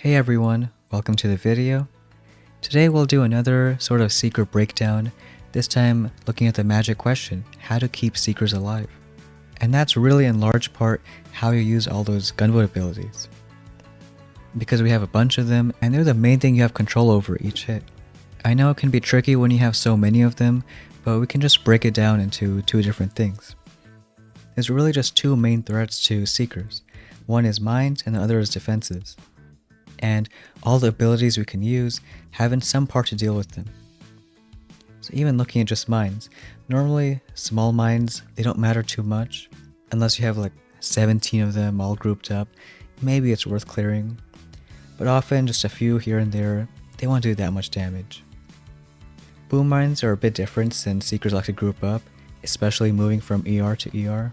Hey everyone, welcome to the video. Today we'll do another sort of secret breakdown, this time looking at the magic question, how to keep seekers alive. And that's really in large part how you use all those gunvote abilities. Because we have a bunch of them and they're the main thing you have control over each hit. I know it can be tricky when you have so many of them, but we can just break it down into two different things. There's really just two main threats to seekers. One is mines and the other is defenses. And all the abilities we can use have in some part to deal with them. So even looking at just mines, normally small mines, they don't matter too much, unless you have like 17 of them all grouped up, maybe it's worth clearing. But often just a few here and there, they won't do that much damage. Boom mines are a bit different since seekers like to group up, especially moving from ER to ER.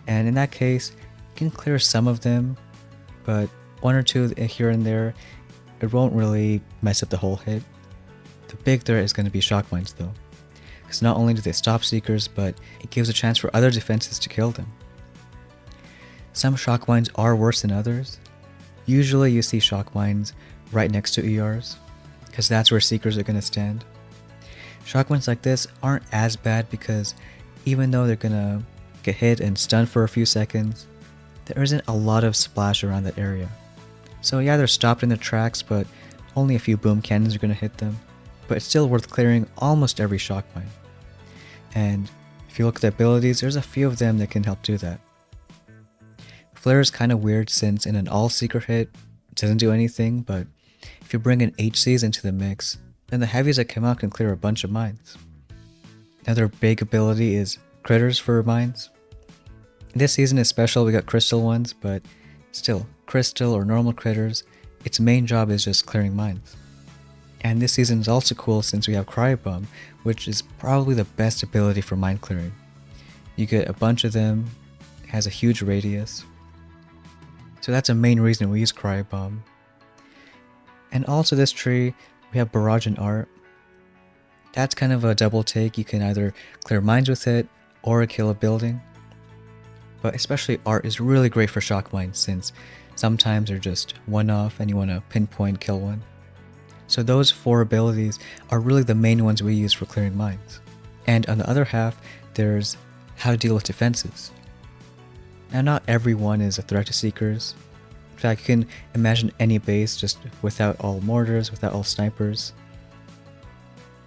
And in that case, you can clear some of them, but one or two here and there, it won't really mess up the whole hit. The big threat is going to be shock mines though, because not only do they stop seekers, but it gives a chance for other defenses to kill them. Some shock mines are worse than others. Usually you see shock mines right next to ERs, because that's where seekers are going to stand. Shock mines like this aren't as bad because even though they're going to get hit and stunned for a few seconds, there isn't a lot of splash around that area. So yeah, they're stopped in their tracks, but only a few boom cannons are going to hit them. But it's still worth clearing almost every shock mine. And if you look at the abilities, there's a few of them that can help do that. Flare is kind of weird since in an all-seeker hit, it doesn't do anything, but if you bring in HCs into the mix, then the heavies that come out can clear a bunch of mines. Another big ability is critters for mines. This season is special, we got crystal ones, but still, crystal or normal critters, its main job is just clearing mines. And this season is also cool since we have Cryo Bomb, which is probably the best ability for mine clearing. You get a bunch of them, it has a huge radius. So that's a main reason we use Cryo Bomb. And also this tree, we have Barrage and Art. That's kind of a double take, you can either clear mines with it, or kill a building. But especially Art is really great for shock mines since sometimes they're just one-off and you want to pinpoint kill one. So those four abilities are really the main ones we use for clearing mines. And on the other half, there's how to deal with defenses. Now not everyone is a threat to seekers. In fact, you can imagine any base just without all mortars, without all snipers.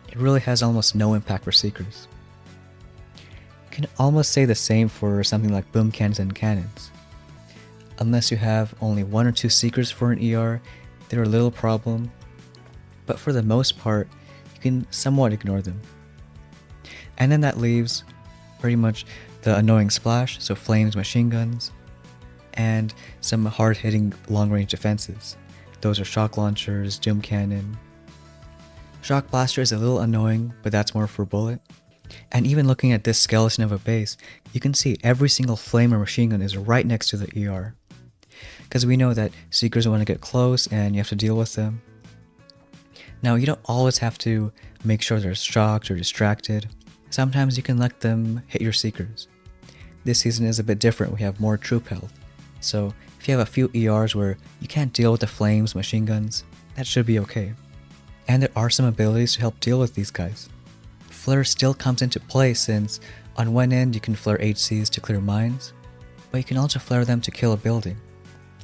It really has almost no impact for seekers. You can almost say the same for something like boom cannons and cannons. Unless you have only one or two seekers for an ER, they're a little problem, but for the most part, you can somewhat ignore them. And then that leaves pretty much the annoying splash, so flames, machine guns, and some hard-hitting long-range defenses. Those are shock launchers, doom cannon. Shock blaster is a little annoying, but that's more for bullet. And even looking at this skeleton of a base, you can see every single flame or machine gun is right next to the ER. Because we know that seekers want to get close and you have to deal with them. Now you don't always have to make sure they're shocked or distracted. Sometimes you can let them hit your seekers. This season is a bit different, we have more troop health. So if you have a few ERs where you can't deal with the flames, machine guns, that should be okay. And there are some abilities to help deal with these guys. Flare still comes into play since on one end you can flare HCs to clear mines, but you can also flare them to kill a building,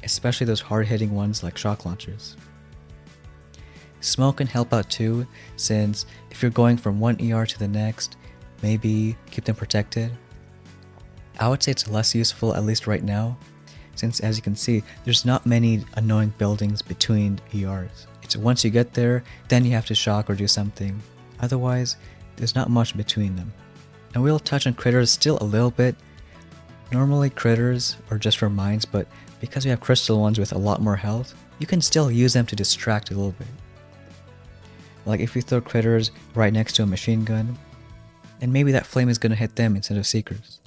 especially those hard-hitting ones like shock launchers. Smoke can help out too, since if you're going from one ER to the next, maybe keep them protected. I would say it's less useful, at least right now, since as you can see, there's not many annoying buildings between ERs. It's once you get there, then you have to shock or do something. Otherwise, there's not much between them. And we'll touch on critters still a little bit. Normally critters are just for mines, but because we have crystal ones with a lot more health, you can still use them to distract a little bit. Like if you throw critters right next to a machine gun, then maybe that flame is going to hit them instead of seekers.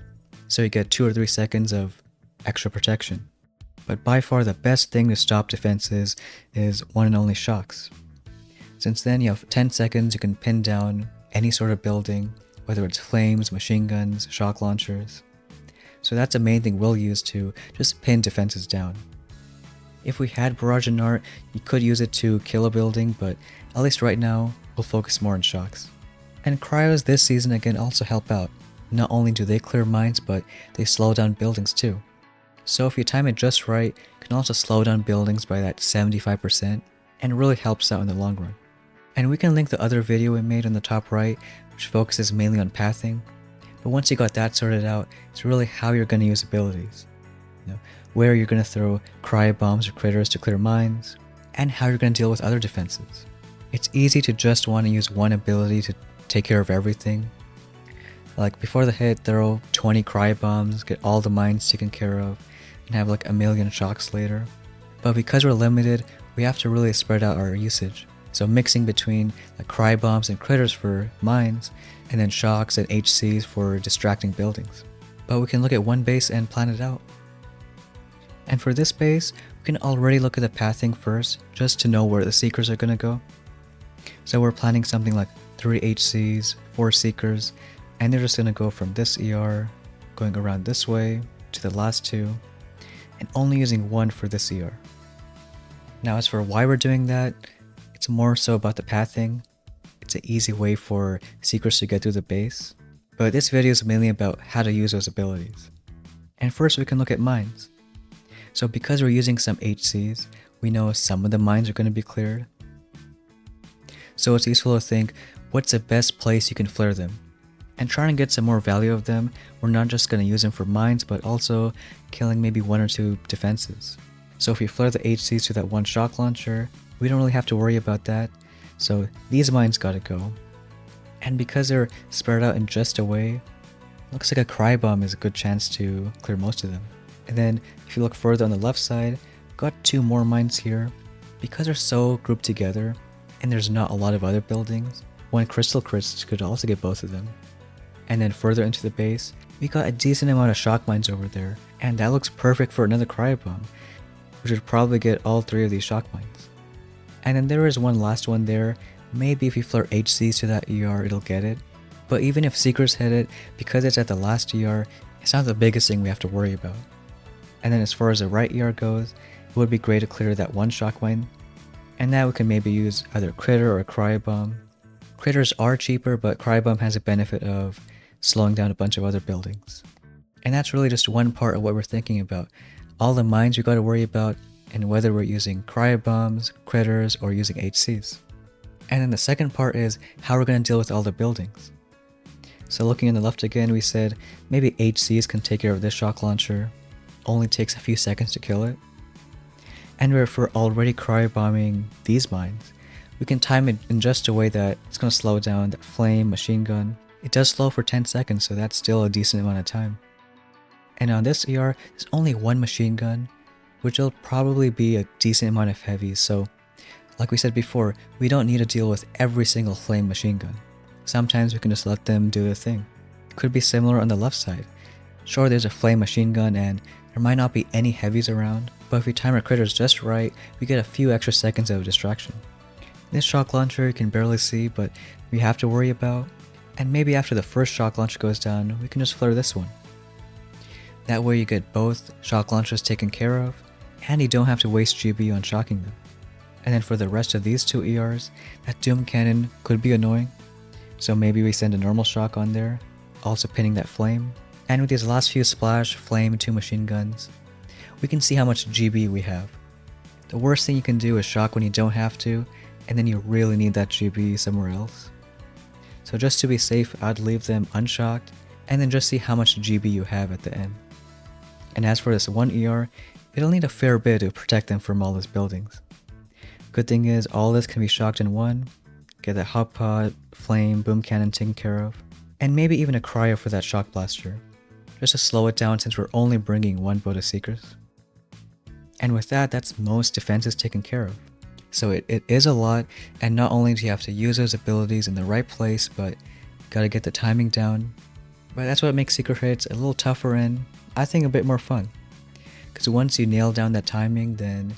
So you get 2 or 3 seconds of extra protection. But by far the best thing to stop defenses is one and only shocks. Since then you have 10 seconds, you can pin down any sort of building, whether it's flames, machine guns, shock launchers. So that's the main thing we'll use to just pin defenses down. If we had Barrage and Art, you could use it to kill a building, but at least right now, we'll focus more on shocks. And cryos this season again also help out. Not only do they clear mines, but they slow down buildings too. So if you time it just right, you can also slow down buildings by that 75% and really helps out in the long run. And we can link the other video we made on the top right, which focuses mainly on pathing. But once you got that sorted out, it's really how you're going to use abilities. Where you're going to throw cryo bombs or critters to clear mines, and how you're going to deal with other defenses. It's easy to just want to use one ability to take care of everything. Like before the hit, throw 20 cryo bombs, get all the mines taken care of, and have like a million shocks later. But because we're limited, we have to really spread out our usage. So mixing between like cryo bombs and critters for mines, and then shocks and HCs for distracting buildings. But we can look at one base and plan it out. And for this base, we can already look at the pathing first, just to know where the Seekers are going to go. So we're planning something like 3 HCs, 4 Seekers, and they're just going to go from this ER, going around this way, to the last 2, and only using 1 for this ER. Now as for why we're doing that, it's more so about the pathing. It's an easy way for Seekers to get through the base, but this video is mainly about how to use those abilities. And first we can look at mines. So because we're using some HCs, we know some of the mines are going to be cleared. So it's useful to think, what's the best place you can flare them? And trying to get some more value of them, we're not just going to use them for mines, but also killing maybe 1 or 2 defenses. So if we flare the HCs to that one shock launcher, we don't really have to worry about that. So these mines gotta go. And because they're spread out in just a way, looks like a cryo bomb is a good chance to clear most of them. And then if you look further on the left side, got 2 more mines here. Because they're so grouped together, and there's not a lot of other buildings, 1 crystal crits could also get both of them. And then further into the base, we got a decent amount of shock mines over there, and that looks perfect for another cryo bomb, which would probably get all 3 of these shock mines. And then there is one last one there. Maybe if you flare HCs to that ER, it'll get it. But even if Seekers hit it, because it's at the last ER, it's not the biggest thing we have to worry about. And then as far as the right ER goes, it would be great to clear that 1 shock mine. And now we can maybe use either Critter or a Cryo Bomb. Critters are cheaper, but Cryo Bomb has a benefit of slowing down a bunch of other buildings. And that's really just one part of what we're thinking about. All the mines we gotta worry about, and whether we're using Cryo Bombs, Critters, or using HCs. And then the second part is how we're going to deal with all the buildings. So looking on the left again, we said maybe HCs can take care of this shock launcher. Only takes a few seconds to kill it. And if we're already cryo bombing these mines, we can time it in just a way that it's going to slow down that flame machine gun. It does slow for 10 seconds, so that's still a decent amount of time. And on this ER, there's only 1 machine gun, which will probably be a decent amount of heavies, so like we said before, we don't need to deal with every single flame machine gun. Sometimes we can just let them do their thing. It could be similar on the left side. Sure, there's a flame machine gun and there might not be any heavies around, but if we time our critters just right, we get a few extra seconds of distraction. This shock launcher you can barely see, but we have to worry about, and maybe after the first shock launcher goes down, we can just flare this one. That way you get both shock launchers taken care of, and you don't have to waste GB on shocking them. And then for the rest of these 2 ERs, that Doom Cannon could be annoying, so maybe we send a normal shock on there, also pinning that flame. And with these last few splash, flame, and 2 machine guns, we can see how much GB we have. The worst thing you can do is shock when you don't have to, and then you really need that GB somewhere else. So just to be safe, I'd leave them unshocked, and then just see how much GB you have at the end. And as for this 1 ER, it'll need a fair bit to protect them from all those buildings. Good thing is, all this can be shocked in one, get that hot pod, flame, boom cannon taken care of, and maybe even a cryo for that shock blaster, just to slow it down since we're only bringing 1 boat of Seekers. And with that, that's most defenses taken care of. So it is a lot, and not only do you have to use those abilities in the right place, but you gotta get the timing down. But that's what makes Seeker hits a little tougher and, I think, a bit more fun. Because once you nail down that timing, then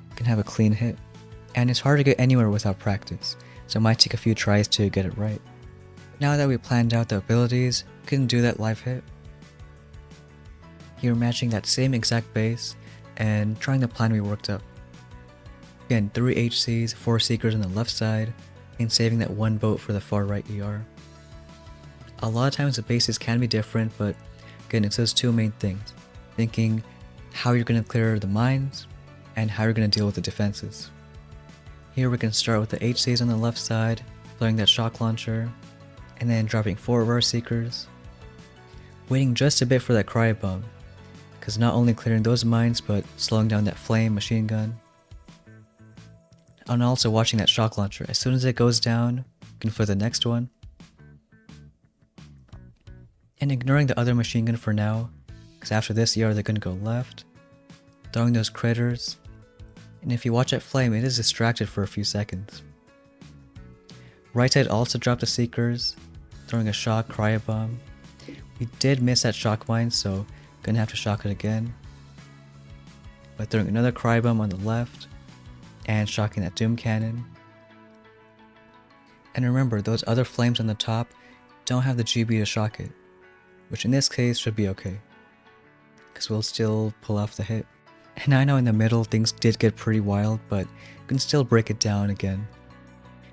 you can have a clean hit. And it's hard to get anywhere without practice, so it might take a few tries to get it right. Now that we planned out the abilities, we can do that live hit. You're matching that same exact base and trying the plan we worked up. Again, 3 HCs, 4 Seekers on the left side, and saving that one boat for the far right ER. A lot of times the bases can be different, but again, it's those two main things. Thinking how you're going to clear the mines, and how you're going to deal with the defenses. Here we can start with the HCs on the left side, flaring that shock launcher, and then dropping 4 of our Seekers. Waiting just a bit for that cryo bomb, because not only clearing those mines, but slowing down that flame machine gun. And also watching that shock launcher. As soon as it goes down, you can flare the next one. And ignoring the other machine gun for now, because after this ER they're going to go left, throwing those critters, and if you watch that flame, it is distracted for a few seconds. Right side also dropped the Seekers, throwing a shock cryo bomb. We did miss that shock mine, so gonna have to shock it again. But throwing another cryo bomb on the left, and shocking that doom cannon. And remember, those other flames on the top don't have the GB to shock it, which in this case should be okay, because we'll still pull off the hit. And I know in the middle things did get pretty wild, but you can still break it down again.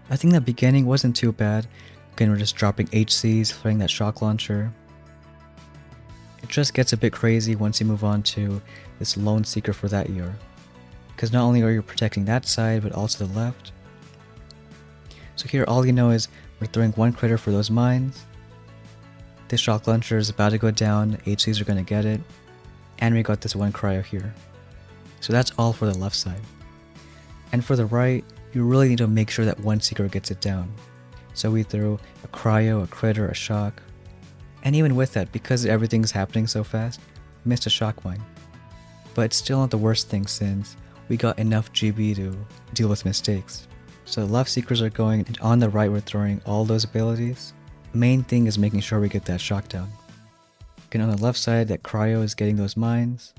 I think the beginning wasn't too bad. Again, we're just dropping HCs, flaring that shock launcher. It just gets a bit crazy once you move on to this lone Seeker for that ER, because not only are you protecting that side, but also the left. So here all you know is we're throwing one critter for those mines. This shock launcher is about to go down, HCs are going to get it, and we got this one cryo here. So that's all for the left side. And for the right, you really need to make sure that one Seeker gets it down. So we threw a cryo, a critter, a shock. And even with that, because everything's happening so fast, we missed a shock mine. But it's still not the worst thing since we got enough GB to deal with mistakes. So the left Seekers are going, and on the right we're throwing all those abilities. Main thing is making sure we get that shock down. Again, on the left side, that cryo is getting those mines.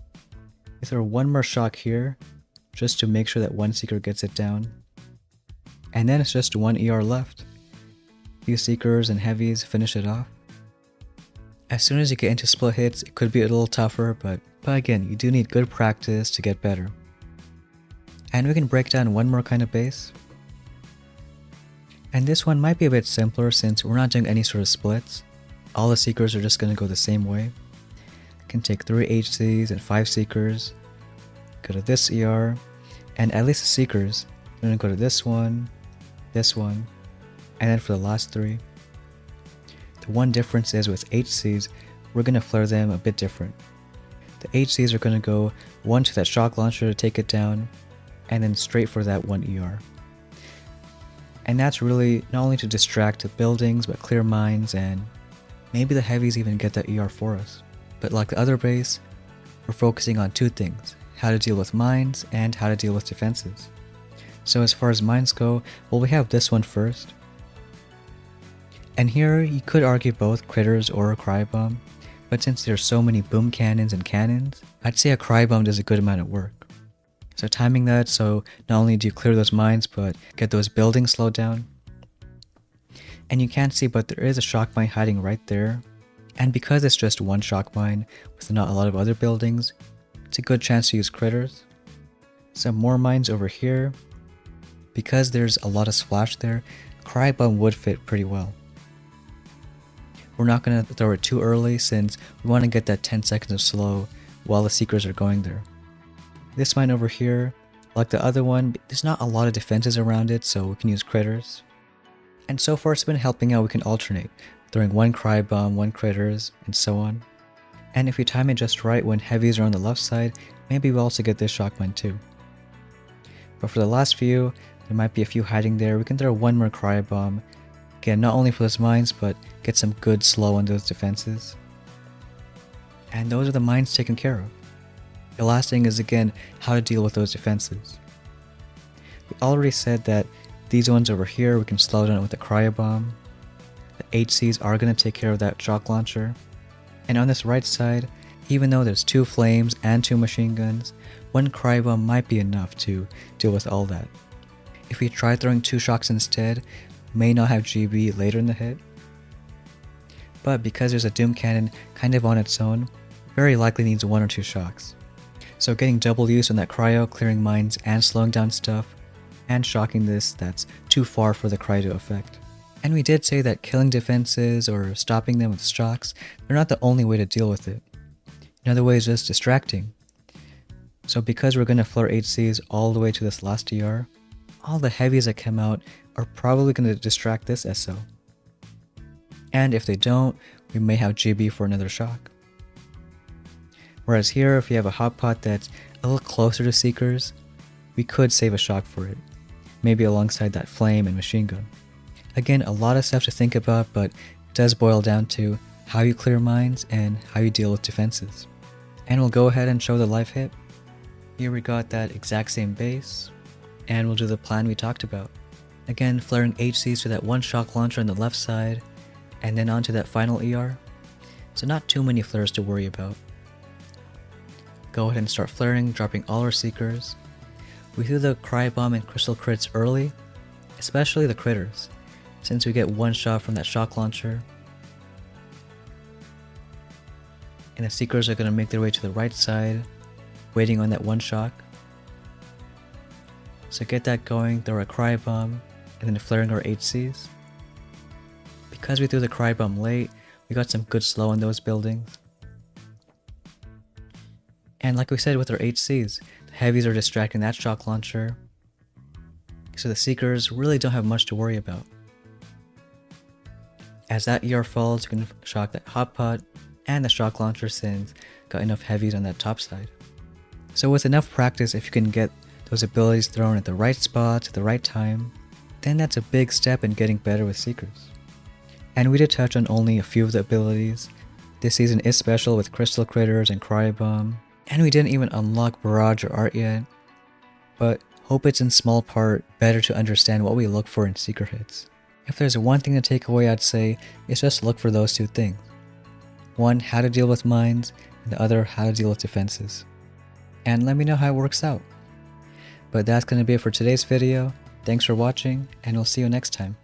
We throw one more shock here, just to make sure that one Seeker gets it down. And then it's just one ER left. Few Seekers and heavies finish it off. As soon as you get into split hits, it could be a little tougher, but again, you do need good practice to get better. And we can break down one more kind of base. And this one might be a bit simpler since we're not doing any sort of splits. All the Seekers are just going to go the same way. Can take 3 HCs and 5 Seekers, go to this ER, and at least the Seekers, I'm going to go to this one, and then for the last 3. The one difference is with HCs, we're going to flare them a bit different. The HCs are going to go one to that shock launcher to take it down, and then straight for that one ER. And that's really not only to distract the buildings, but clear mines, and maybe the heavies even get that ER for us. But like the other base, we're focusing on 2 things, how to deal with mines and how to deal with defenses. So as far as mines go, well, we have this one first. And here you could argue both critters or a cryo bomb, but since there's so many boom cannons and cannons, I'd say a cryo bomb does a good amount of work. So timing that so not only do you clear those mines, but get those buildings slowed down. And you can't see, but there is a shock mine hiding right there. And because it's just one shock mine with not a lot of other buildings, it's a good chance to use critters. Some more mines over here. Because there's a lot of splash there, cryo bomb would fit pretty well. We're not going to throw it too early since we want to get that 10 seconds of slow while the Seekers are going there. This mine over here, like the other one, there's not a lot of defenses around it, so we can use critters. And so far it's been helping out. We can alternate, throwing one cryo bomb, one critters, and so on. And if you time it just right when heavies are on the left side, maybe we'll also get this shock mine too. But for the last few, there might be a few hiding there. We can throw one more cryo bomb. Again, not only for those mines, but get some good slow on those defenses. And those are the mines taken care of. The last thing is again, how to deal with those defenses. We already said that these ones over here, we can slow down with the cryo bomb. The HCs are going to take care of that shock launcher. And on this right side, even though there's 2 flames and 2 machine guns, one cryo bomb might be enough to deal with all that. If we try throwing 2 shocks instead, may not have GB later in the hit. But because there's a doom cannon kind of on its own, very likely needs 1 or 2 shocks. So getting double use on that cryo, clearing mines and slowing down stuff, and shocking this that's too far for the cry to affect. And we did say that killing defenses or stopping them with shocks, they're not the only way to deal with it. Another way is just distracting. So because we're going to flare HCs all the way to this last ER, all the heavies that come out are probably going to distract this SO. And if they don't, we may have GB for another shock. Whereas here, if you have a hot pot that's a little closer to Seekers, we could save a shock for it, maybe alongside that flame and machine gun. Again, a lot of stuff to think about, but it does boil down to how you clear mines and how you deal with defenses. And we'll go ahead and show the live hit. Here we got that exact same base, and we'll do the plan we talked about. Again, flaring HCs to that one shock launcher on the left side, and then onto that final ER. So not too many flares to worry about. Go ahead and start flaring, dropping all our Seekers. We threw the Cry Bomb and Crystal Crits early, especially the Critters, since we get one shot from that shock launcher. And the Seekers are going to make their way to the right side, waiting on that one shock. So get that going, throw a Cry Bomb, and then flaring our HCs. Because we threw the Cry Bomb late, we got some good slow in those buildings. And like we said with our HCs, the heavies are distracting that shock launcher, so the Seekers really don't have much to worry about. As that ER falls, you can shock that hot pot and the shock launcher since got enough heavies on that top side. So with enough practice, if you can get those abilities thrown at the right spot at the right time, then that's a big step in getting better with Seekers. And we did touch on only a few of the abilities. This season is special with Crystal Critters and Cry Bomb, and we didn't even unlock Barrage or Art yet, but hope it's in small part better to understand what we look for in Seeker hits. If there's one thing to take away, I'd say it's just look for those two things. One, how to deal with mines, and the other, how to deal with defenses. And let me know how it works out. But that's going to be it for today's video. Thanks for watching, and we'll see you next time.